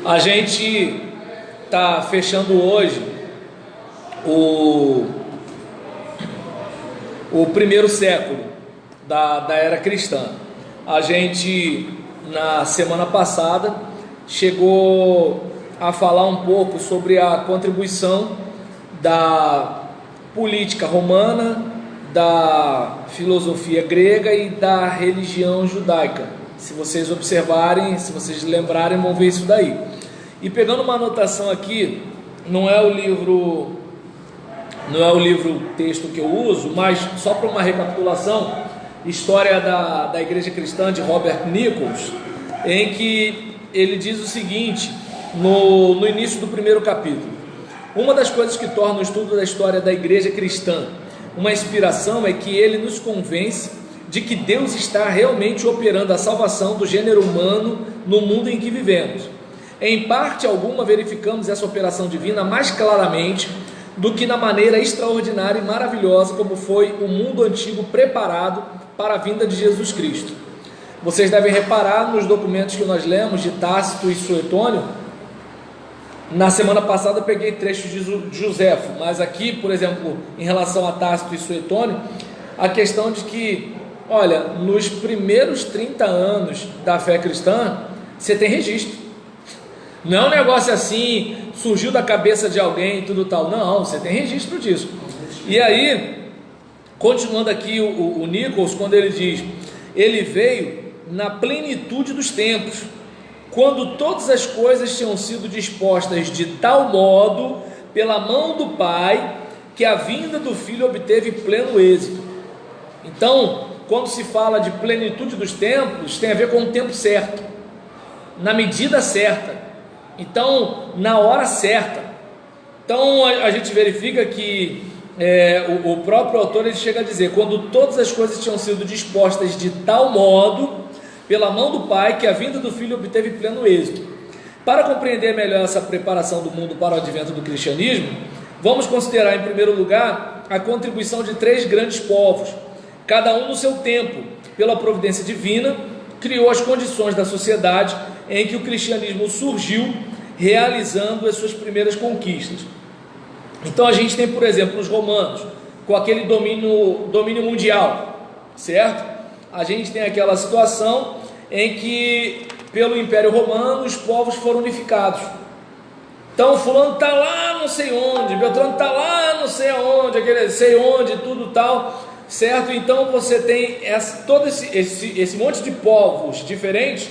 A gente está fechando hoje o primeiro século da era cristã. A gente, na semana passada, chegou a falar um pouco sobre a contribuição da política romana, da filosofia grega e da religião judaica. Se vocês observarem, se vocês lembrarem, vão ver isso daí. E pegando uma anotação aqui, não é o livro texto que eu uso, mas só para uma recapitulação, História da Igreja Cristã, de Robert Nichols, em que ele diz o seguinte, no início do primeiro capítulo: uma das coisas que torna o estudo da história da Igreja Cristã uma inspiração é que ele nos convence de que Deus está realmente operando a salvação do gênero humano no mundo em que vivemos. Em parte alguma verificamos essa operação divina mais claramente do que na maneira extraordinária e maravilhosa como foi o mundo antigo preparado para a vinda de Jesus Cristo. Vocês devem reparar nos documentos que nós lemos de Tácito e Suetônio. Na semana passada eu peguei trechos de Joséfo, mas aqui, por exemplo, em relação a Tácito e Suetônio, a questão de que, olha, nos primeiros 30 anos da fé cristã, você tem registro. Não é um negócio assim, surgiu da cabeça de alguém e tudo tal. Não, você tem registro disso. E aí, continuando aqui o Nichols, quando ele diz, ele veio na plenitude dos tempos, quando todas as coisas tinham sido dispostas de tal modo, pela mão do Pai, que a vinda do Filho obteve pleno êxito. Então, quando se fala de plenitude dos tempos, tem a ver com o tempo certo, na medida certa, então, na hora certa. Então, a gente verifica que o próprio autor ele chega a dizer, quando todas as coisas tinham sido dispostas de tal modo, pela mão do Pai, que a vinda do Filho obteve pleno êxito. Para compreender melhor essa preparação do mundo para o advento do cristianismo, vamos considerar em primeiro lugar a contribuição de 3 grandes povos, cada um no seu tempo, pela providência divina, criou as condições da sociedade em que o cristianismo surgiu, realizando as suas primeiras conquistas. Então a gente tem, por exemplo, os romanos, com aquele domínio mundial, certo? A gente tem aquela situação em que, pelo Império Romano, os povos foram unificados. Então, fulano está lá não sei onde, Beltrano está lá não sei aonde, aquele sei onde, tudo tal, certo? Então, você tem todo esse monte de povos diferentes,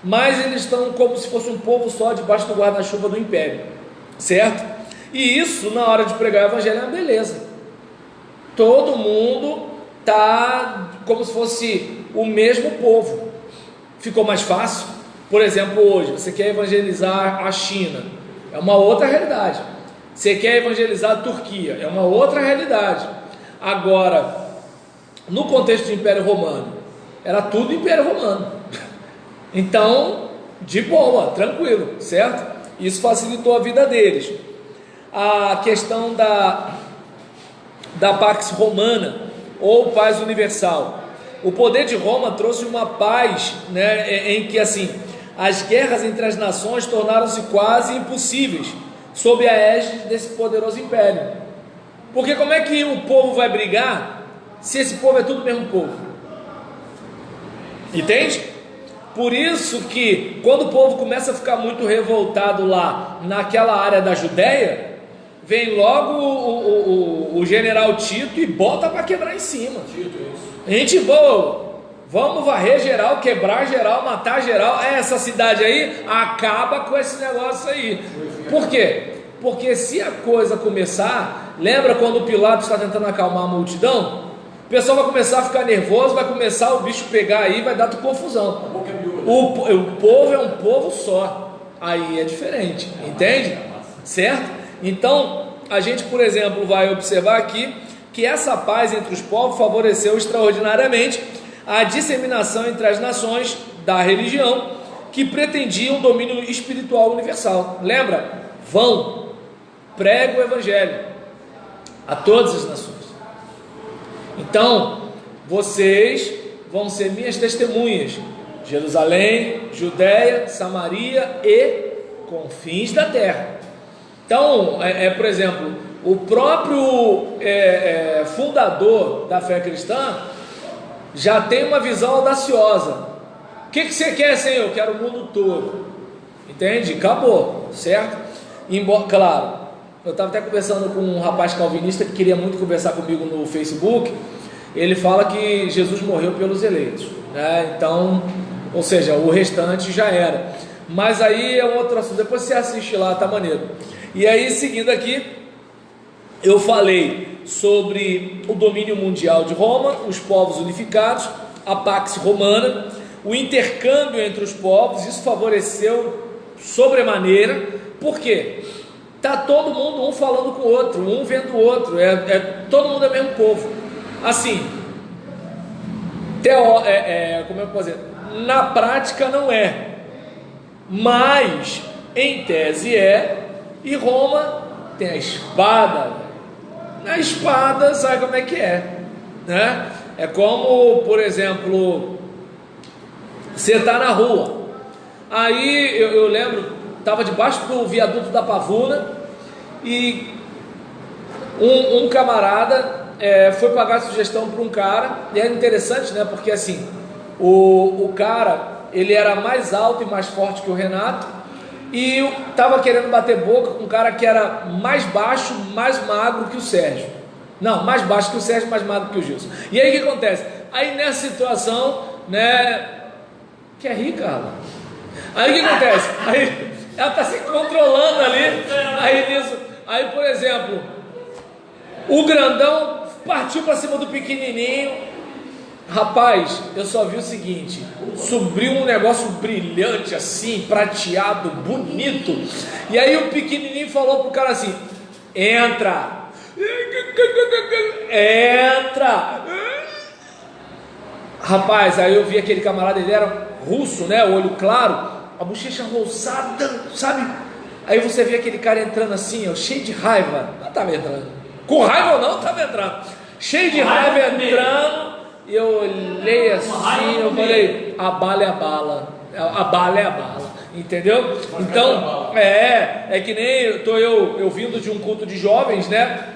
mas eles estão como se fosse um povo só, debaixo do guarda-chuva do Império, certo? E isso, na hora de pregar o Evangelho, é uma beleza. Todo mundo está como se fosse o mesmo povo. Ficou mais fácil. Por exemplo, hoje você quer evangelizar a China, é uma outra realidade. Você quer evangelizar a Turquia, é uma outra realidade. Agora, no contexto do Império Romano, era tudo Império Romano. Então, de boa, tranquilo, certo? Isso facilitou a vida deles. A questão da Pax Romana, ou paz universal. O poder de Roma trouxe uma paz, né, em que assim, as guerras entre as nações tornaram-se quase impossíveis, sob a égide desse poderoso império. Porque como é que o povo vai brigar, se esse povo é tudo o mesmo povo? Entende? Por isso que, quando o povo começa a ficar muito revoltado lá, naquela área da Judéia, vem logo o general Tito e bota para quebrar em cima. Gente boa, vamos varrer geral, quebrar geral, matar geral. Essa cidade aí acaba com esse negócio aí. Por quê? Porque se a coisa começar, lembra quando o Pilatos está tentando acalmar a multidão? O pessoal vai começar a ficar nervoso, vai começar o bicho pegar aí, vai dar confusão. O povo é um povo só, aí é diferente, entende? Certo? Então, a gente, por exemplo, vai observar aqui que essa paz entre os povos favoreceu extraordinariamente a disseminação entre as nações da religião que pretendiam um domínio espiritual universal. Lembra? Prega o Evangelho a todas as nações. Então, vocês vão ser minhas testemunhas, Jerusalém, Judéia, Samaria e confins da terra. Então, por exemplo, o próprio fundador da fé cristã já tem uma visão audaciosa. O que você quer, Senhor? Eu quero o mundo todo. Entende? Acabou, certo? Claro, eu estava até conversando com um rapaz calvinista que queria muito conversar comigo no Facebook. Ele fala que Jesus morreu pelos eleitos, né? Então, ou seja, o restante já era. Mas aí é um outro assunto, depois você assiste lá, tá maneiro. E aí, seguindo aqui, eu falei sobre o domínio mundial de Roma, os povos unificados, a Pax Romana, o intercâmbio entre os povos. Isso favoreceu sobremaneira. Por quê? Tá todo mundo um falando com o outro, um vendo o outro, todo mundo é o mesmo povo. Assim, como eu posso dizer? Na prática não é, mas em tese é. E Roma tem a espada. Na espada, sabe como é que é, né? É como, por exemplo, você está na rua. Aí eu lembro, estava debaixo do viaduto da Pavuna e um camarada foi pagar sugestão para um cara. E é interessante, né? Porque assim, o cara, ele era mais alto e mais forte que o Renato, e estava querendo bater boca com um cara que era mais baixo, mais magro que o Sérgio. Não, mais baixo que o Sérgio, mais magro que o Gilson. E aí o que acontece? Aí nessa situação, né? Quer rir, Carla? Aí o que acontece? Aí ela está se controlando ali. Aí, por exemplo, o grandão partiu para cima do pequenininho. Rapaz, eu só vi o seguinte: subiu um negócio brilhante assim, prateado, bonito. E aí o pequenininho falou pro cara assim: entra, entra. Rapaz, aí eu vi aquele camarada, ele era russo, né? O olho claro, a bochecha roçada, sabe? Aí você vê aquele cara entrando assim, ó, cheio de raiva. Não tava entrando, com raiva ou não, tava entrando, cheio de raiva entrando. E eu olhei assim, eu falei: a bala é a bala, a bala é a bala, entendeu? Então, é que nem eu vindo de um culto de jovens, né?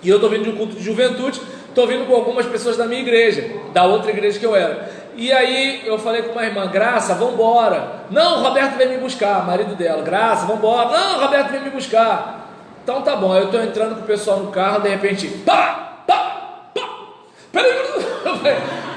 E eu tô vindo de um culto de juventude, tô vindo com algumas pessoas da minha igreja, da outra igreja que eu era. E aí eu falei com uma irmã: Graça, vambora. Não, o Roberto vem me buscar, marido dela. Graça, vambora. Não, o Roberto vem me buscar. Então tá bom, eu tô entrando com o pessoal no carro, de repente, pá, pá, pá. Peraí,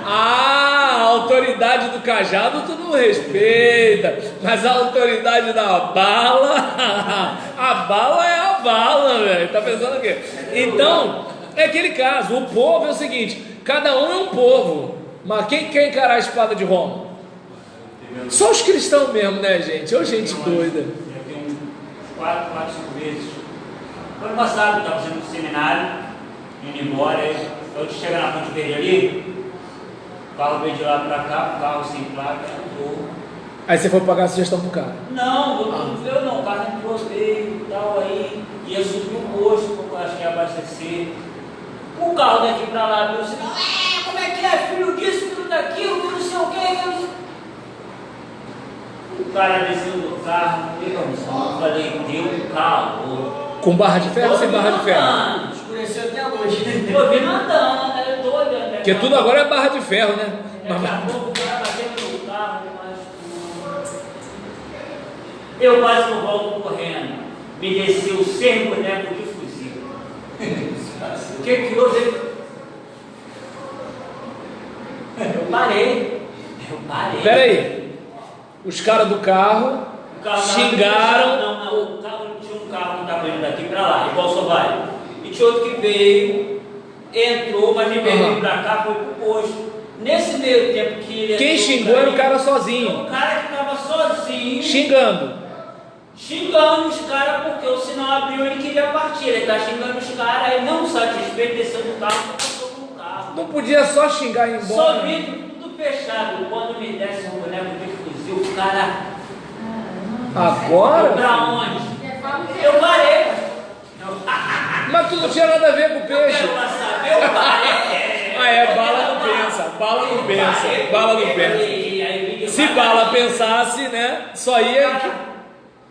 a autoridade do cajado tu não respeita, mas a autoridade da bala, a bala é a bala, velho. Tá pensando o quê? Então, é aquele caso, o povo é o seguinte: cada um é um povo, mas quem quer encarar a espada de Roma? Só os cristãos mesmo, né, gente? Ô, gente doida. Eu tenho uns 4, 5 meses. Ano passado eu estava fazendo um seminário, indo embora, eu chego na Ponte Verde ali. O carro veio de lá pra cá, o carro sem placa, entrou. Aí você foi pagar a sugestão pro cara? Não, eu não, o carro entrou, veio e tal, aí ia subir o posto, porque eu acho que ia abastecer. O carro daqui pra lá, eu disse: como é que é, filho disso, filho daquilo, que não sei o que, que não sei. O cara desceu do carro, eu falei: deu calor. Com barra de ferro ou sem barra de ferro? Escureceu até hoje. Eu vim andando, eu tô olhando. Porque tudo agora é barra de ferro, né? Daqui a pouco o cara bateu no carro, eu quase não volto correndo. Me desceu 100 bonecos de fuzil. O que houve? Eu parei. Peraí, os caras do carro xingaram. Não, o carro tinha um carro que estava indo daqui para lá, igual só vai. E tinha outro que veio, entrou, mas em vez de vir para cá, foi pro posto. Nesse meio tempo que ele. Quem xingou era o cara sozinho. O cara que estava sozinho. Xingando os caras, porque o sinal abriu e ele queria partir. Ele está xingando os caras, aí não satisfeito, desceu do carro e passou com o carro. Não podia só xingar e ir embora. Só vidro tudo fechado. Quando me desce um boneco de fuzil, o cara. Agora? Pra onde? Eu parei. Mas tu não tinha nada a ver com o peixe. Eu parei. Bala não pensa. Bala não pensa. Se bala pensasse, né? Só ia.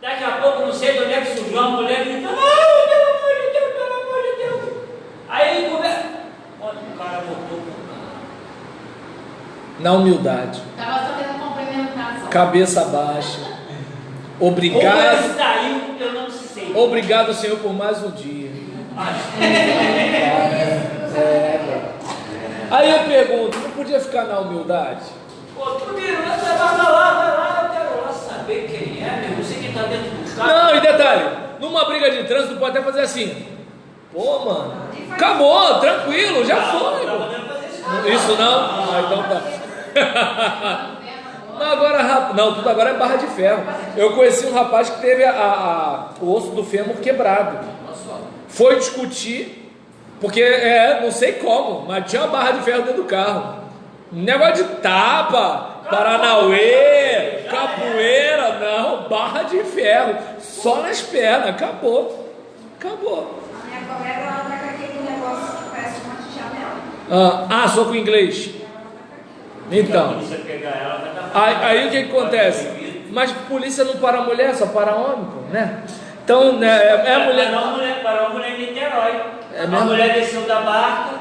Daqui a pouco, não sei de onde é que surgiu uma mulher gritando: ai, pelo amor de Deus, pelo amor de Deus. Aí ele começa. Olha, o cara voltou pro carro. Na humildade. Estava só querendo complementar só. Cabeça baixa. Como Obrigado. ele saiu, eu não sei. Obrigado, Senhor, por mais um dia. Aí eu pergunto, não podia ficar na humildade? Pô, primeiro, vai lá, eu quero lá saber quem é, meu. Você que tá dentro do carro. Não, e detalhe, numa briga de trânsito pode até fazer assim. Pô, mano, acabou, tranquilo, já foi. Isso não? Ah, então tá. Não, agora, não, tudo agora é barra de ferro. Eu conheci um rapaz que teve o osso do fêmur quebrado. Foi discutir, porque não sei como, mas tinha uma barra de ferro dentro do carro. Negócio de tapa, paranauê, capoeira, não, barra de ferro, só nas pernas, acabou. A minha colega, ela tá com aquele negócio que parece um monte de anel. Só com inglês. Então, aí o que acontece? Mas polícia não para mulher, só para homem, pô, né? Então, né, mulher. Parou a mulher em Niterói. É A mesmo? mulher desceu da barca,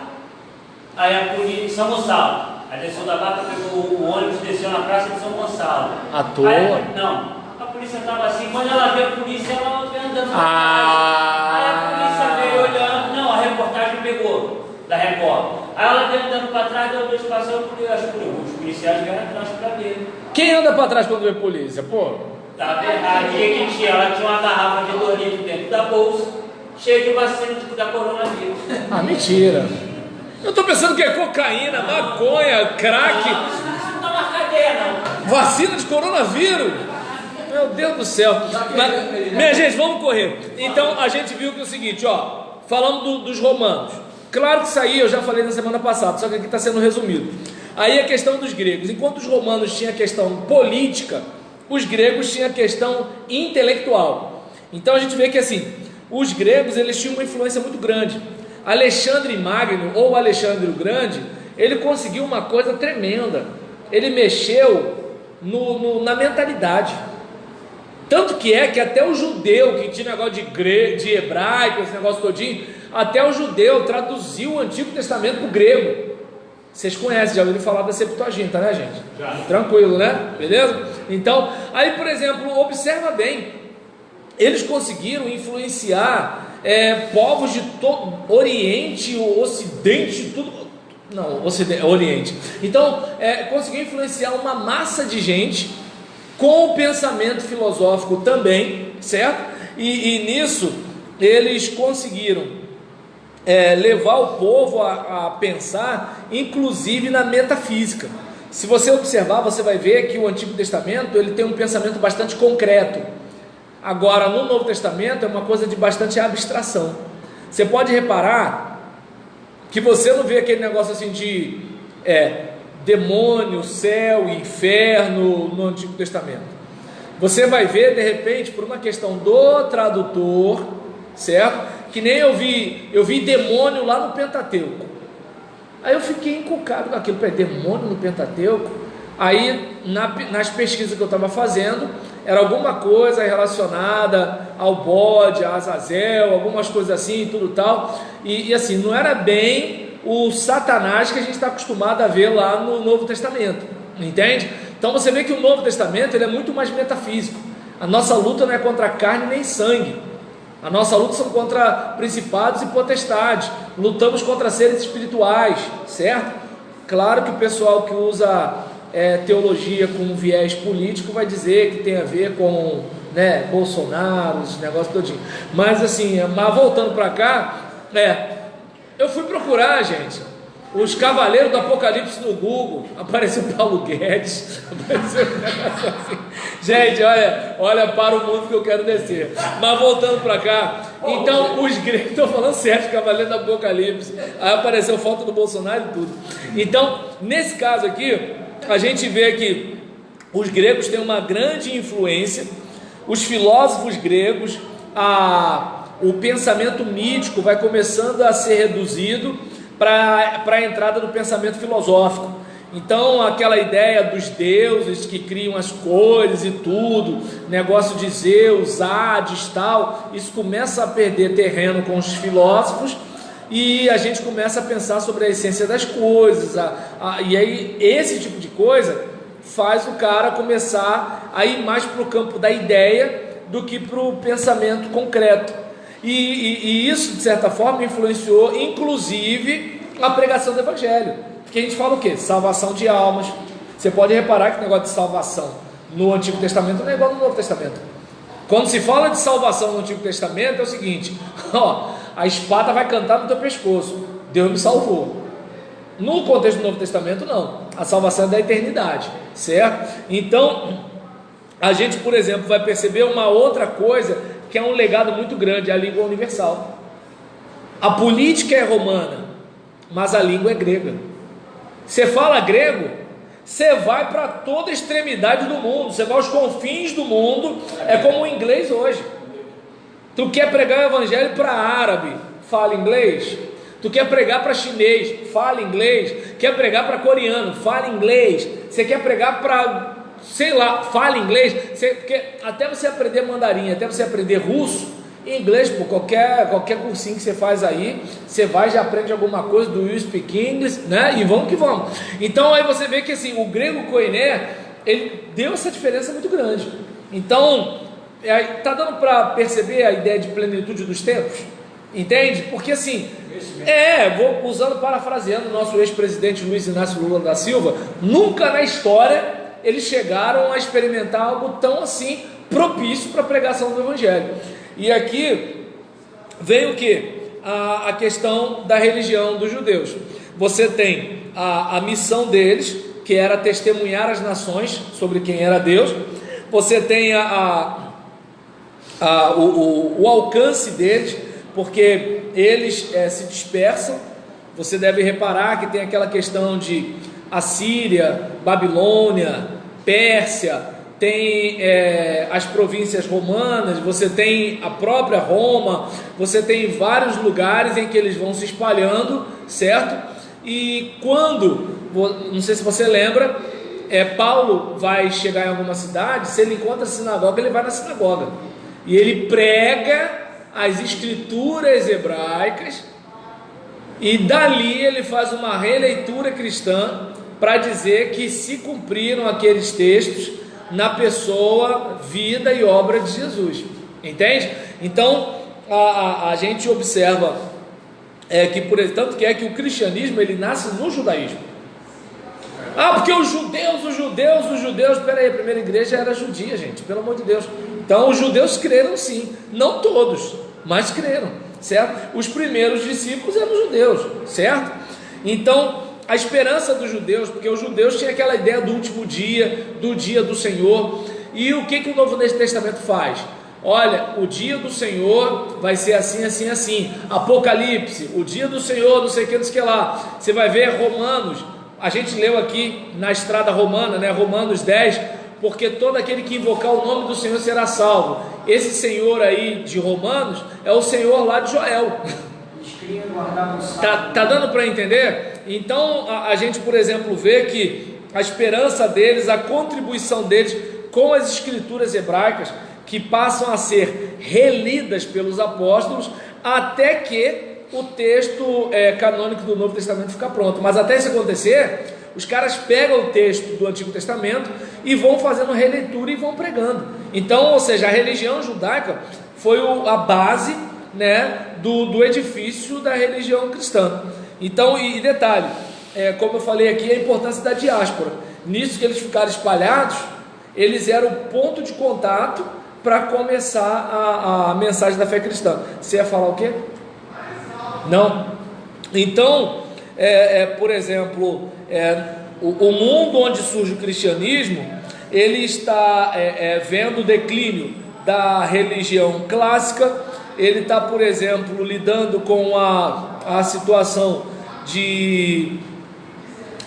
aí a polícia, São Gonçalo. Aí desceu da barca, pegou o ônibus, desceu na praça de São Gonçalo. À toa? Aí, não, a polícia estava assim, quando ela viu a polícia, ela veio andando pra Ah. trás. Aí a polícia veio olhando, não, a reportagem pegou, da Record. Aí ela veio andando para trás, deu dois passos, os policiais vieram atrás para ver. Quem anda pra trás quando vê polícia, pô? Estava errado, ela tinha uma garrafa de Dorito dentro da bolsa, cheia de vacina da coronavírus. Ah, mentira. Eu tô pensando que é cocaína, maconha, crack, Isso não está na cadeia, não. vacina de coronavírus. Meu Deus do céu. Mas, minha gente, vamos correr. Então a gente viu que é o seguinte, ó, falando dos romanos. Claro que isso aí eu já falei na semana passada, só que aqui está sendo resumido. Aí a questão dos gregos. Enquanto os romanos tinham a questão política, os gregos tinham a questão intelectual. Então a gente vê que assim, os gregos eles tinham uma influência muito grande. Alexandre Magno, ou Alexandre o Grande, ele conseguiu uma coisa tremenda. Ele mexeu na mentalidade. Tanto que até o judeu, que tinha negócio de hebraico, esse negócio todinho, até o judeu traduziu o Antigo Testamento para o grego. Vocês conhecem, já ouviram falar da Septuaginta, né, gente? Já. Tranquilo, né? Beleza? Então, aí, por exemplo, observa bem, eles conseguiram influenciar povos de Oriente, Ocidente, tudo. Não, Oriente. Então, conseguiu influenciar uma massa de gente com o pensamento filosófico também, certo? E nisso eles conseguiram levar o povo a pensar, inclusive na metafísica. Se você observar, você vai ver que o Antigo Testamento ele tem um pensamento bastante concreto. Agora, no Novo Testamento é uma coisa de bastante abstração. Você pode reparar que você não vê aquele negócio assim de demônio, céu, inferno no Antigo Testamento. Você vai ver, de repente, por uma questão do tradutor, certo? Que nem eu vi demônio lá no Pentateuco. Aí eu fiquei encucado com aquilo, demônio no Pentateuco. Aí nas pesquisas que eu estava fazendo, era alguma coisa relacionada ao bode, a Azazel, algumas coisas assim e tudo tal. E assim, não era bem o Satanás que a gente está acostumado a ver lá no Novo Testamento, entende? Então você vê que o Novo Testamento ele é muito mais metafísico. A nossa luta não é contra carne nem sangue. A nossa luta são contra principados e potestades. Lutamos contra seres espirituais, certo? Claro que o pessoal que usa teologia com viés político vai dizer que tem a ver com Bolsonaro, esse negócio todinho. Mas assim, voltando para cá, eu fui procurar, gente, os Cavaleiros do Apocalipse no Google. Apareceu Paulo Guedes, apareceu um negócio assim. Gente, olha para o mundo que eu quero descer. Mas voltando para cá, então os gregos, estou falando certo, Cavaleiro do Apocalipse. Aí apareceu foto do Bolsonaro e tudo. Então, nesse caso aqui, a gente vê que os gregos têm uma grande influência. Os filósofos gregos, o pensamento mítico vai começando a ser reduzido para a entrada do pensamento filosófico. Então aquela ideia dos deuses que criam as cores e tudo, negócio de Zeus, Hades, tal, isso começa a perder terreno com os filósofos, e a gente começa a pensar sobre a essência das coisas, e aí esse tipo de coisa faz o cara começar a ir mais para o campo da ideia do que para o pensamento concreto, e isso de certa forma influenciou inclusive a pregação do Evangelho, porque a gente fala o quê? Salvação de almas. Você pode reparar que o negócio de salvação no Antigo Testamento não é igual no Novo Testamento. Quando se fala de salvação no Antigo Testamento é o seguinte: ó, a espada vai cantar no teu pescoço, Deus me salvou. No contexto do Novo Testamento não, a salvação é da eternidade, certo? Então a gente, por exemplo, vai perceber uma outra coisa que é um legado muito grande: a língua universal. A política é romana, mas a língua é grega. Você fala grego, você vai para toda a extremidade do mundo, você vai aos confins do mundo. É como o inglês hoje. Tu quer pregar o evangelho para árabe, fala inglês. Tu quer pregar para chinês, fala inglês. Quer pregar para coreano, fala inglês. Você quer pregar para, sei lá, fala inglês. Porque até você aprender mandarim, até você aprender russo, em inglês, pô, qualquer cursinho que você faz aí, você vai, já aprende alguma coisa do You Speak English, né? E vamos que vamos. Então aí você vê que assim, o grego koiné, ele deu essa diferença muito grande. Então, tá dando para perceber a ideia de plenitude dos tempos? Entende? Porque assim, vou usando, parafraseando o nosso ex-presidente Luiz Inácio Lula da Silva, nunca na história eles chegaram a experimentar algo tão assim propício para a pregação do Evangelho. E aqui vem o que? A questão da religião dos judeus. Você tem a missão deles, que era testemunhar as nações sobre quem era Deus. Você tem o alcance deles, porque eles se dispersam. Você deve reparar que tem aquela questão de Assíria, Babilônia, Pérsia, tem as províncias romanas, você tem a própria Roma, você tem vários lugares em que eles vão se espalhando, certo? E quando, não sei se você lembra, Paulo vai chegar em alguma cidade, se ele encontra a sinagoga, ele vai na sinagoga, e ele prega as escrituras hebraicas, e dali ele faz uma releitura cristã, para dizer que se cumpriram aqueles textos na pessoa, vida e obra de Jesus, entende? Então a gente observa tanto que o cristianismo ele nasce no judaísmo. Porque os judeus, peraí, a primeira igreja era judia, gente, pelo amor de Deus. Então os judeus creram sim, não todos, mas creram, certo? Os primeiros discípulos eram judeus, certo? Então a esperança dos judeus, porque os judeus tinham aquela ideia do último dia, do dia do Senhor. E o que o Novo Testamento faz? Olha, o dia do Senhor vai ser assim, assim, assim. Apocalipse, o dia do Senhor, não sei o que lá. Você vai ver Romanos, a gente leu aqui na estrada romana, né? Romanos 10, porque todo aquele que invocar o nome do Senhor será salvo. Esse Senhor aí de Romanos é o Senhor lá de Joel. Tá dando para entender? Então a gente, por exemplo, vê que a esperança deles, a contribuição deles com as escrituras hebraicas, que passam a ser relidas pelos apóstolos, até que o texto canônico do Novo Testamento fica pronto. Mas até isso acontecer, os caras pegam o texto do Antigo Testamento e vão fazendo releitura e vão pregando. Então, ou seja, a religião judaica foi a base, né, do edifício da religião cristã. Então, e detalhe, como eu falei aqui, a importância da diáspora. Nisso que eles ficaram espalhados, eles eram o ponto de contato para começar a mensagem da fé cristã. Você ia falar o quê? Não? Então, por exemplo, o mundo onde surge o cristianismo, ele está vendo o declínio da religião clássica. Ele está, por exemplo, lidando com a situação de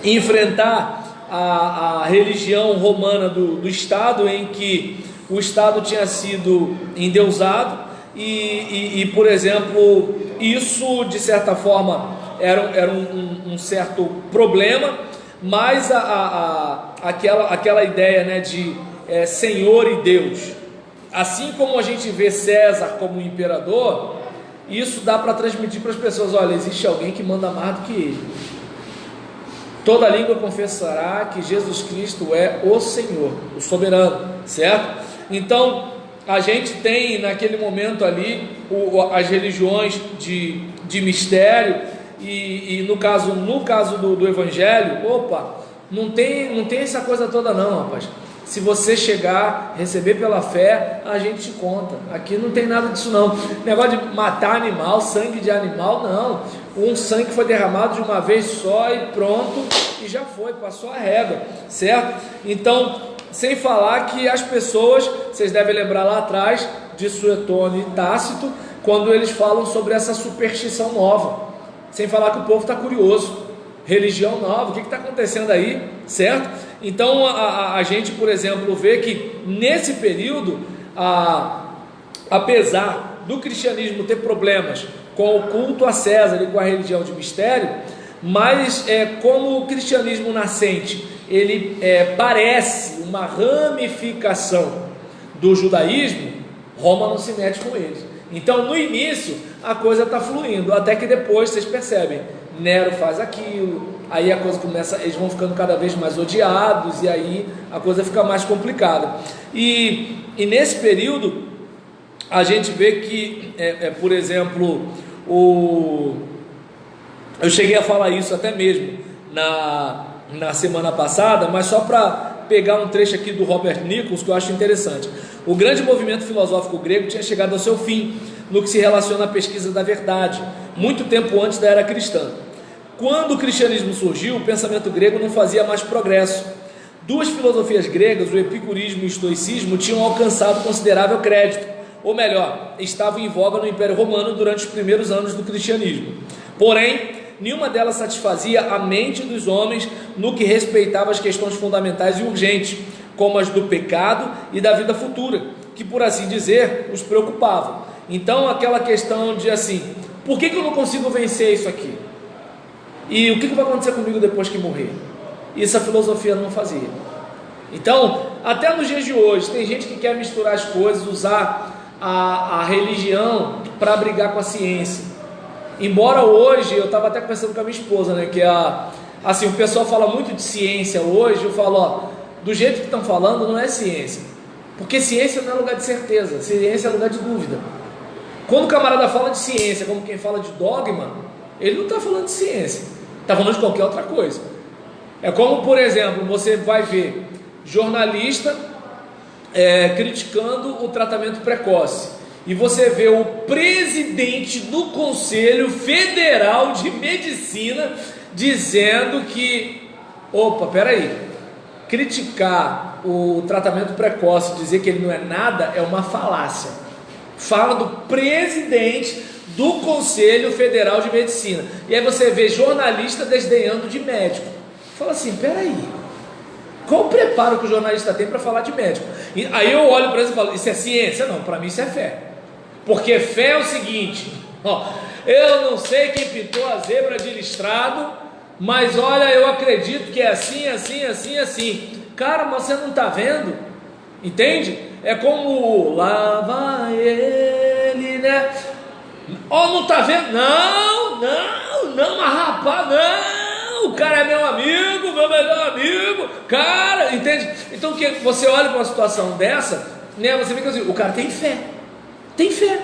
enfrentar a religião romana do Estado, em que o Estado tinha sido endeusado e por exemplo, isso de certa forma era um certo problema, mas aquela ideia, né, de Senhor e Deus. Assim como a gente vê César como imperador, isso dá para transmitir para as pessoas: olha, existe alguém que manda mais do que ele. Toda língua confessará que Jesus Cristo é o Senhor, o soberano, certo? Então, a gente tem naquele momento ali as religiões de mistério, e no caso do Evangelho, não tem essa coisa toda não, rapaz. Se você chegar, receber pela fé, a gente te conta. Aqui não tem nada disso não. Negócio de matar animal, sangue de animal, não. Um sangue foi derramado de uma vez só e pronto, e já foi, passou a régua, certo? Então, sem falar que as pessoas, vocês devem lembrar lá atrás de Suetônio e Tácito, quando eles falam sobre essa superstição nova. Sem falar que o povo está curioso. Religião nova, o que está acontecendo aí, certo? Então a gente, por exemplo, vê que nesse período, apesar do cristianismo ter problemas com o culto a César e com a religião de mistério, mas como o cristianismo nascente, ele parece uma ramificação do judaísmo, Roma não se mete com eles. Então no início a coisa está fluindo, até que depois vocês percebem, Nero faz aquilo, aí a coisa começa, eles vão ficando cada vez mais odiados, e aí a coisa fica mais complicada. E nesse período a gente vê que, por exemplo, eu cheguei a falar isso até mesmo na semana passada, mas só para pegar um trecho aqui do Robert Nichols, que eu acho interessante. O grande movimento filosófico grego tinha chegado ao seu fim, no que se relaciona à pesquisa da verdade, muito tempo antes da era cristã. Quando o cristianismo surgiu, o pensamento grego não fazia mais progresso. Duas filosofias gregas, o epicurismo e o estoicismo, tinham alcançado considerável crédito, ou melhor, estavam em voga no Império Romano durante os primeiros anos do cristianismo. Porém, nenhuma delas satisfazia a mente dos homens no que respeitava as questões fundamentais e urgentes, como as do pecado e da vida futura, que, por assim dizer, os preocupavam. Então, aquela questão de assim, por que eu não consigo vencer isso aqui? E o que vai acontecer comigo depois que morrer? Isso a filosofia não fazia. Então, até nos dias de hoje, tem gente que quer misturar as coisas, usar a religião para brigar com a ciência. Embora hoje, eu estava até conversando com a minha esposa, né, que assim, o pessoal fala muito de ciência hoje. Eu falo, do jeito que estão falando, não é ciência, porque ciência não é lugar de certeza, ciência é lugar de dúvida. Quando o camarada fala de ciência como quem fala de dogma, ele não está falando de ciência, está falando de qualquer outra coisa. É como, por exemplo, você vai ver jornalista criticando o tratamento precoce, e você vê o presidente do Conselho Federal de Medicina dizendo que, peraí, criticar o tratamento precoce, dizer que ele não é nada, é uma falácia. Fala do presidente do Conselho Federal de Medicina, e aí você vê jornalista desdenhando de médico. Fala assim, peraí, qual o preparo que o jornalista tem para falar de médico? E aí eu olho para eles e falo, isso é ciência? Não, para mim isso é fé. Porque fé é o seguinte, eu não sei quem pintou a zebra de listrado, mas olha, eu acredito que é assim, assim, assim, assim. Cara, mas você não está vendo? Entende? É como lá vai ele, né? Não está vendo? Não, mas rapaz, não, o cara é meu amigo, meu melhor amigo, cara, entende? Então que você olha para uma situação dessa, né? Você vê que assim, o cara tem fé. Tem fé.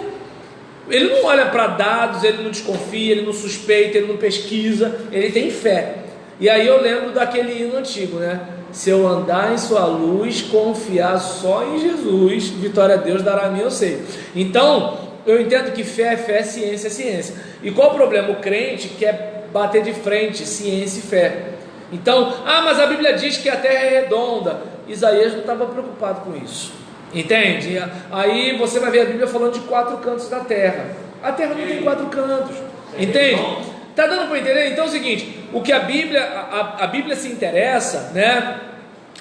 Ele não olha para dados, ele não desconfia, ele não suspeita, ele não pesquisa, ele tem fé. E aí eu lembro daquele hino antigo, né? Se eu andar em sua luz, confiar só em Jesus, vitória a Deus dará a mim, eu sei. Então, eu entendo que fé é fé, ciência é ciência. E qual o problema? O crente quer bater de frente ciência e fé. Então, mas a Bíblia diz que a terra é redonda. Isaías não estava preocupado com isso. Entende? Aí você vai ver a Bíblia falando de 4 cantos da terra. A terra não tem 4 cantos. Entende? Está dando para entender? Então é o seguinte, o que a Bíblia se interessa, né,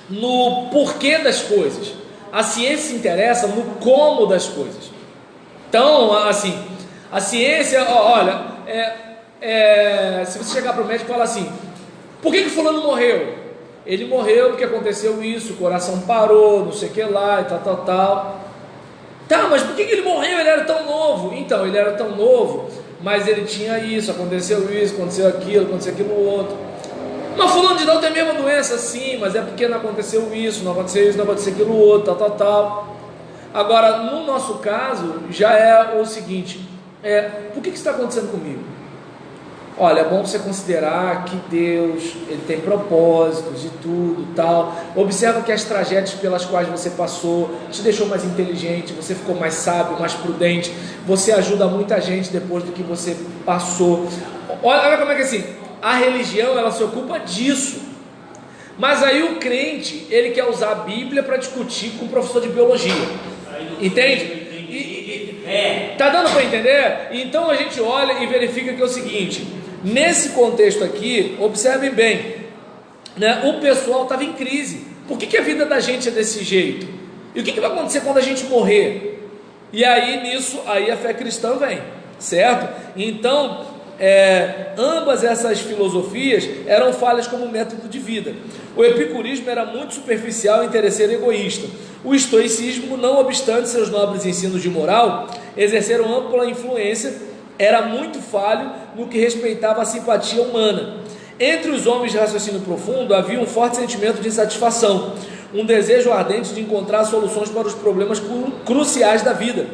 no porquê das coisas. A ciência se interessa no como das coisas. Então, assim, a ciência, olha, se você chegar para o médico e falar assim, Por que fulano morreu? Ele morreu porque aconteceu isso, o coração parou, não sei o que lá, e tal. Tá, mas por que ele morreu? Ele era tão novo. Então, ele era tão novo, mas ele tinha isso, aconteceu aquilo outro. Mas fulano de tal tem a mesma doença, sim, mas é porque não aconteceu isso, não aconteceu aquilo outro, tal. Agora, no nosso caso, já é o seguinte, por que isso está acontecendo comigo? Olha, é bom você considerar que Deus, Ele tem propósitos de tudo, tal. Observa que as tragédias pelas quais você passou te deixou mais inteligente, você ficou mais sábio, mais prudente, você ajuda muita gente depois do que você passou. Olha como é que assim, a religião, ela se ocupa disso. Mas aí o crente, ele quer usar a Bíblia para discutir com o professor de biologia. Entende? Tá dando para entender? Então a gente olha e verifica que é o seguinte, nesse contexto aqui, observem bem, né? O pessoal estava em crise. Por que a vida da gente é desse jeito? E o que vai acontecer quando a gente morrer? E aí nisso, aí a fé cristã vem, certo? Então, ambas essas filosofias eram falhas como método de vida. O epicurismo era muito superficial e interesseiro e egoísta. O estoicismo, não obstante seus nobres ensinos de moral, exerceram ampla influência, era muito falho no que respeitava a simpatia humana. Entre os homens de raciocínio profundo havia um forte sentimento de insatisfação, um desejo ardente de encontrar soluções para os problemas cruciais da vida.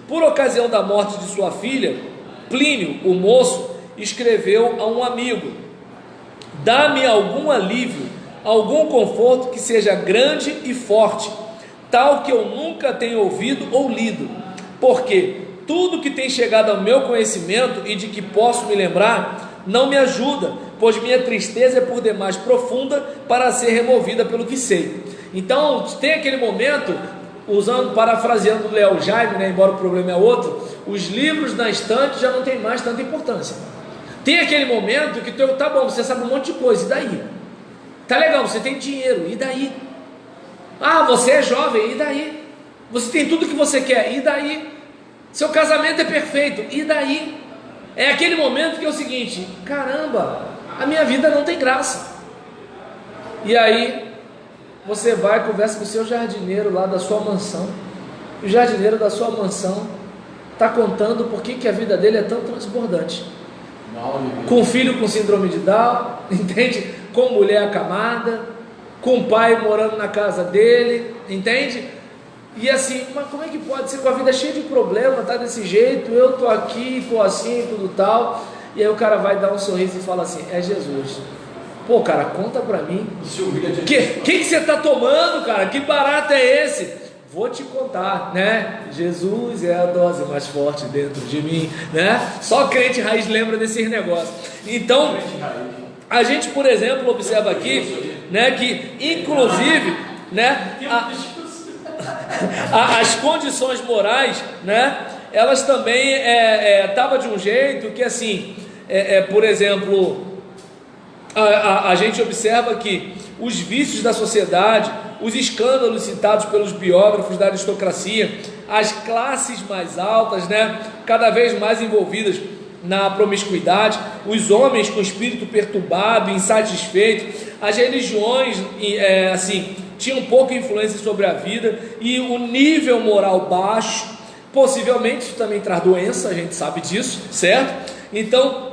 Por ocasião da morte de sua filha, Plínio, o moço, escreveu a um amigo: dá-me algum alívio, algum conforto que seja grande e forte, tal que eu nunca tenha ouvido ou lido, porque tudo que tem chegado ao meu conhecimento e de que posso me lembrar, não me ajuda, pois minha tristeza é por demais profunda para ser removida pelo que sei. Então tem aquele momento, parafraseando o Léo Jaime, né, embora o problema é outro, os livros na estante já não tem mais tanta importância. Tem aquele momento que tá bom, você sabe um monte de coisa, e daí? Tá legal, você tem dinheiro, e daí? Ah, você é jovem, e daí? Você tem tudo que você quer, e daí? Seu casamento é perfeito, e daí? É aquele momento que é o seguinte: caramba, a minha vida não tem graça. E aí você vai, conversa com o seu jardineiro lá da sua mansão, e o jardineiro da sua mansão está contando por que a vida dele é tão transbordante. Com filho com síndrome de Down, entende? Com mulher acamada, com pai morando na casa dele, entende? E assim, mas como é que pode ser com a vida cheia de problema, tá desse jeito, eu tô aqui, tô assim, tudo tal. E aí o cara vai dar um sorriso e fala assim: é Jesus. Pô, cara, conta pra mim, que você tá tomando, cara? Que barato é esse? Vou te contar, né? Jesus é a dose mais forte dentro de mim, né? Só crente raiz lembra desses negócios. Então, a gente, por exemplo, observa aqui, né, que inclusive, né, as condições morais, né, elas também estavam de um jeito que, assim, por exemplo, a gente observa que os vícios da sociedade, os escândalos citados pelos biógrafos da aristocracia, as classes mais altas, né, cada vez mais envolvidas na promiscuidade, os homens com espírito perturbado, insatisfeito, as religiões, assim, tinham pouca influência sobre a vida, e o nível moral baixo, possivelmente isso também traz doença, a gente sabe disso, certo? Então,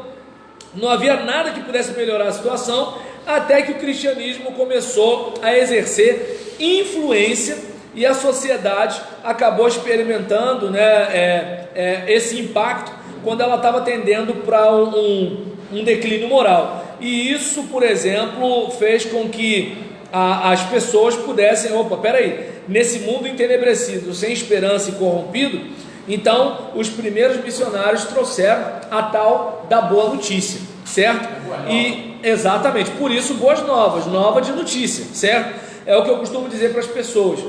não havia nada que pudesse melhorar a situação, até que o cristianismo começou a exercer influência, e a sociedade acabou experimentando, né, esse impacto, quando ela estava tendendo para um declínio moral. E isso, por exemplo, fez com que as pessoas pudessem, peraí, nesse mundo entenebrecido, sem esperança e corrompido, então os primeiros missionários trouxeram a tal da boa notícia, certo? E exatamente, por isso boas novas, nova de notícia, certo? É o que eu costumo dizer para as pessoas.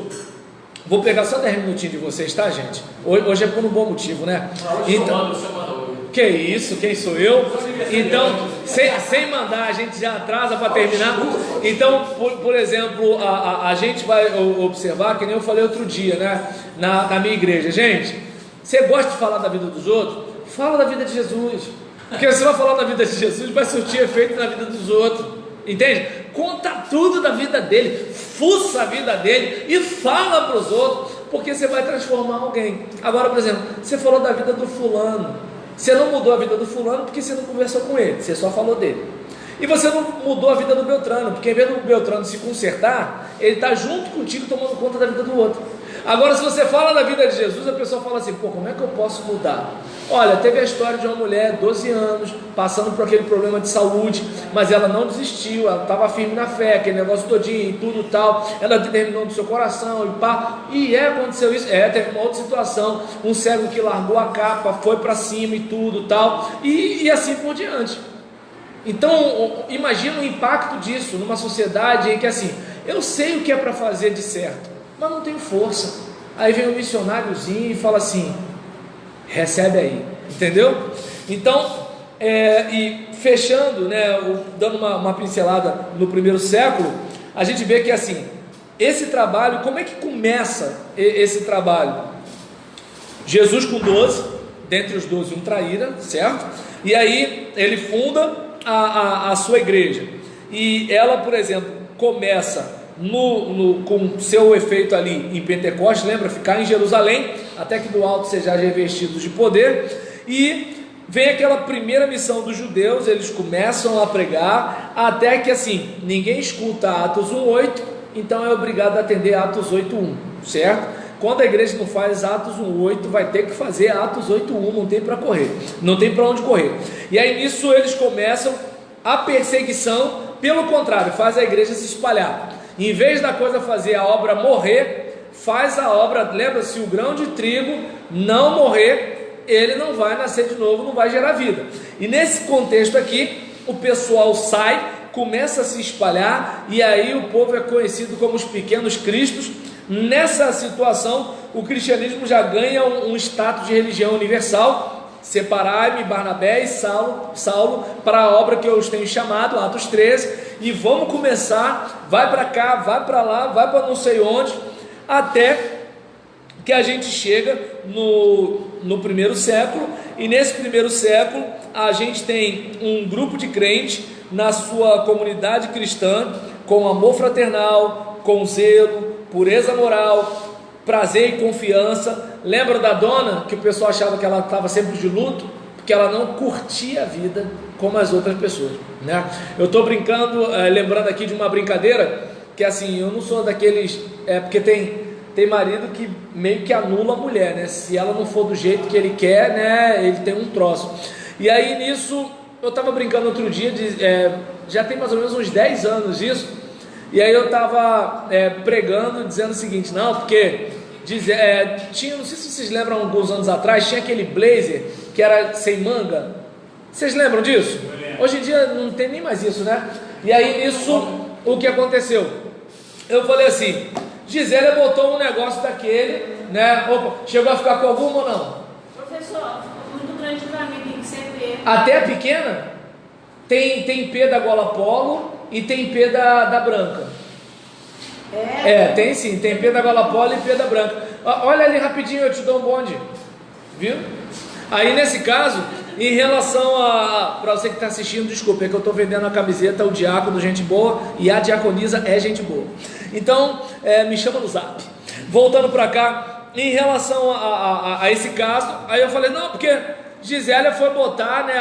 Vou pegar só 10 minutinhos de vocês, tá, gente? Hoje é por um bom motivo, né? Então, que isso? Quem sou eu? Então, sem mandar, a gente já atrasa para terminar. Então, por exemplo, a gente vai observar, que nem eu falei outro dia, né, na minha igreja. Gente, você gosta de falar da vida dos outros? Fala da vida de Jesus. Porque você vai falar da vida de Jesus, vai surtir efeito na vida dos outros. entende? Conta tudo da vida dele, fuça a vida dele e fala para os outros, porque você vai transformar alguém. Agora, por exemplo, você falou da vida do fulano, você não mudou a vida do fulano porque você não conversou com ele, você só falou dele. E você não mudou a vida do Beltrano, porque em vez do Beltrano se consertar, ele está junto contigo tomando conta da vida do outro. Agora, se você fala da vida de Jesus, a pessoa fala assim: pô, como é que eu posso mudar? Olha, teve a história de uma mulher, 12 anos, passando por aquele problema de saúde, mas ela não desistiu, ela estava firme na fé, aquele negócio todinho e tudo tal, ela determinou no seu coração e pá, aconteceu isso, teve uma outra situação, um cego que largou a capa, foi para cima e tudo tal, e assim por diante. Então, imagina o impacto disso numa sociedade em que assim, eu sei o que é para fazer de certo, mas não tenho força. Aí vem um missionáriozinho e fala assim: recebe aí, entendeu? Então, e fechando, né, dando uma pincelada no primeiro século, a gente vê que assim, esse trabalho, como é que começa esse trabalho? Jesus com 12, dentre os 12 um traíra, certo? E aí ele funda a sua igreja, e ela, por exemplo, começa com seu efeito ali em Pentecostes, lembra? Ficar em Jerusalém, até que do alto sejam revestidos de poder, e vem aquela primeira missão dos judeus, eles começam a pregar, até que assim, ninguém escuta Atos 1:8, então é obrigado a atender Atos 8:1, certo? Quando a igreja não faz Atos 1:8, vai ter que fazer Atos 8:1, não tem para correr, não tem para onde correr. E aí nisso eles começam a perseguição, pelo contrário, faz a igreja se espalhar. Em vez da coisa fazer a obra morrer, faz a obra, lembra, se o grão de trigo não morrer, ele não vai nascer de novo, não vai gerar vida. E nesse contexto aqui, o pessoal sai, começa a se espalhar, e aí o povo é conhecido como os pequenos cristos. Nessa situação, o cristianismo já ganha um status de religião universal. Separai-me, Barnabé e Saulo, para a obra que eu os tenho chamado, Atos 13, e vamos começar, vai para cá, vai para lá, vai para não sei onde, até que a gente chega no primeiro século, e nesse primeiro século a gente tem um grupo de crentes na sua comunidade cristã, com amor fraternal, com zelo, pureza moral, prazer e confiança. Lembra da dona, que o pessoal achava que ela estava sempre de luto, porque ela não curtia a vida como as outras pessoas, né? Eu estou brincando, lembrando aqui de uma brincadeira, que assim, eu não sou daqueles, porque tem marido que meio que anula a mulher, né? Se ela não for do jeito que ele quer, né, ele tem um troço. E aí nisso, eu estava brincando outro dia, já tem mais ou menos uns 10 anos isso. E aí eu estava pregando, dizendo o seguinte: não, porque tinha, não sei se vocês lembram, alguns anos atrás, tinha aquele blazer que era sem manga. Vocês lembram disso? Hoje em dia não tem nem mais isso, né? E aí nisso, o que aconteceu? Eu falei assim: Gisele botou um negócio daquele, né? Opa, chegou a ficar com alguma ou não? Professor, muito grande para mim, tem que ser P. Até pequena? Tem P da gola polo e tem P da branca. Tem sim, tem P da gola polo e P da branca. Olha ali rapidinho, eu te dou um bonde, viu? Aí nesse caso, em relação para você que está assistindo, desculpa, é que eu estou vendendo a camiseta, o diácono, gente boa, e a diaconisa é gente boa. Então, me chama no zap. Voltando para cá, em relação a esse caso, aí eu falei: não, porque Gisele foi botar, né,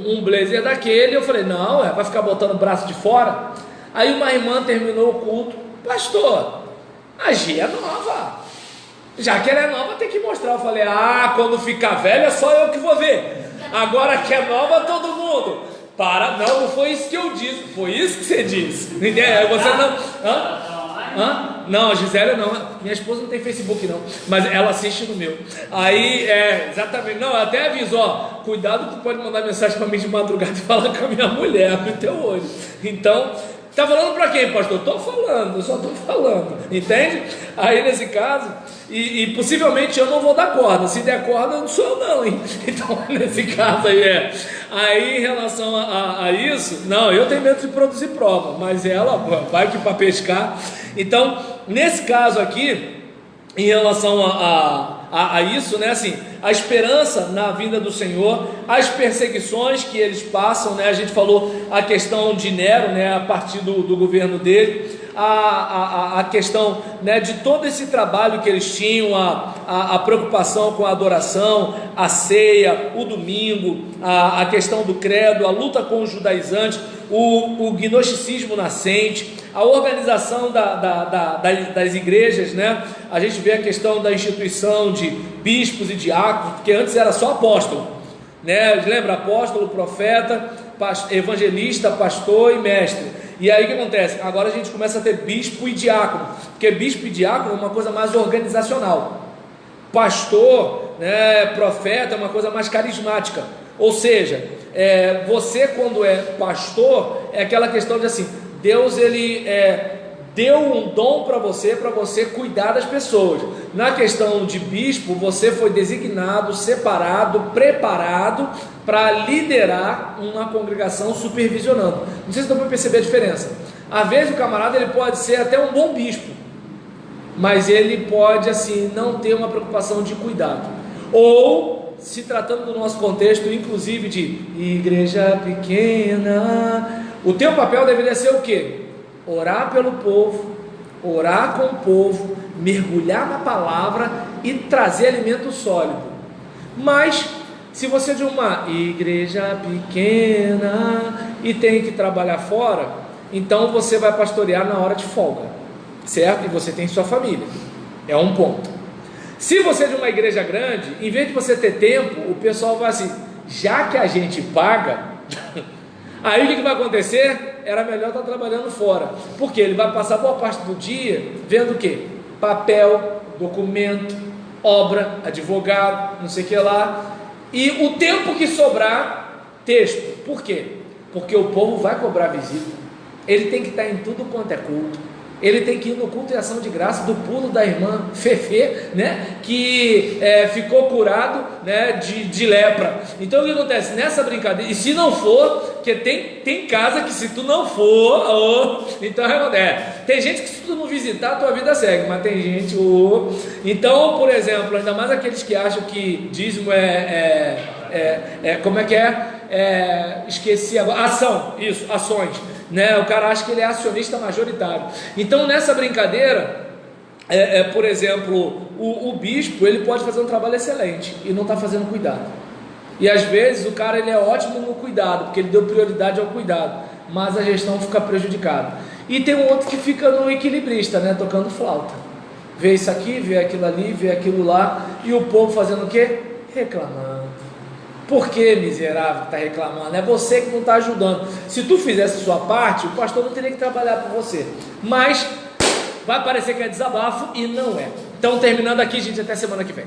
um blazer daquele. Eu falei: não, vai ficar botando o braço de fora. Aí uma irmã terminou o culto: pastor, a Gi é nova, já que ela é nova tem que mostrar. Eu falei: quando ficar velha é só eu que vou ver, agora que é nova todo mundo. Não foi isso que eu disse, foi isso que você disse. Você não... Não, a Gisele não, minha esposa não tem Facebook não, mas ela assiste no meu. Aí, exatamente, não, até aviso, cuidado que tu pode mandar mensagem para mim de madrugada e falar com a minha mulher no teu olho. Então, tá falando para quem, pastor? Eu só estou falando, entende? Aí nesse caso, e possivelmente eu não vou dar corda, se der corda não sou eu não, hein? Então nesse caso aí em relação a isso, não, eu tenho medo de produzir prova, mas ela vai que para pescar. Então nesse caso aqui, em relação a isso, né? Assim, a esperança na vinda do Senhor, as perseguições que eles passam, né? A gente falou a questão de Nero, né? A partir do governo dele, a questão, né? De todo esse trabalho que eles tinham, a preocupação com a adoração, a ceia, o domingo, a questão do credo, a luta com os judaizantes, o gnosticismo nascente, a organização das igrejas, né? A gente vê a questão da instituição de bispos e diáconos, porque antes era só apóstolo, né? Lembra? Apóstolo, profeta, evangelista, pastor e mestre. E aí o que acontece? Agora a gente começa a ter bispo e diácono, porque bispo e diácono é uma coisa mais organizacional. Pastor, né, profeta é uma coisa mais carismática. Ou seja, você quando é pastor, é aquela questão de assim, Deus ele deu um dom para você cuidar das pessoas. Na questão de bispo, você foi designado, separado, preparado para liderar uma congregação supervisionando. Não sei se dá para perceber a diferença. Às vezes o camarada ele pode ser até um bom bispo, mas ele pode assim não ter uma preocupação de cuidado. Ou, se tratando do nosso contexto, inclusive de igreja pequena, o teu papel deveria ser o quê? Orar pelo povo, orar com o povo, mergulhar na palavra e trazer alimento sólido. Mas se você é de uma igreja pequena e tem que trabalhar fora, então você vai pastorear na hora de folga, certo? E você tem sua família, é um ponto. Se você é de uma igreja grande, em vez de você ter tempo, o pessoal vai assim, já que a gente paga, aí o que vai acontecer? Era melhor estar trabalhando fora, porque ele vai passar boa parte do dia vendo o quê? Papel, documento, obra, advogado, não sei o que lá, e o tempo que sobrar, texto. Por quê? Porque o povo vai cobrar visita, ele tem que estar em tudo quanto é culto, ele tem que ir no culto e ação de graça do pulo da irmã Fefe, né, que ficou curado, né, de lepra. Então o que acontece? Nessa brincadeira, e se não for, porque tem casa que se tu não for, então tem gente que se tu não visitar, a tua vida segue, mas tem gente, então, por exemplo, ainda mais aqueles que acham que dízimo como é que esqueci agora, ações, né? O cara acha que ele é acionista majoritário. Então nessa brincadeira, por exemplo, o bispo ele pode fazer um trabalho excelente e não está fazendo cuidado. E às vezes o cara ele é ótimo no cuidado, porque ele deu prioridade ao cuidado, mas a gestão fica prejudicada. E tem um outro que fica no equilibrista, né? Tocando flauta. Vê isso aqui, vê aquilo ali, vê aquilo lá, e o povo fazendo o quê? Reclamando. Por que, miserável, que está reclamando? É você que não está ajudando. Se tu fizesse a sua parte, o pastor não teria que trabalhar por você. Mas vai parecer que é desabafo e não é. Então, terminando aqui, gente, até semana que vem.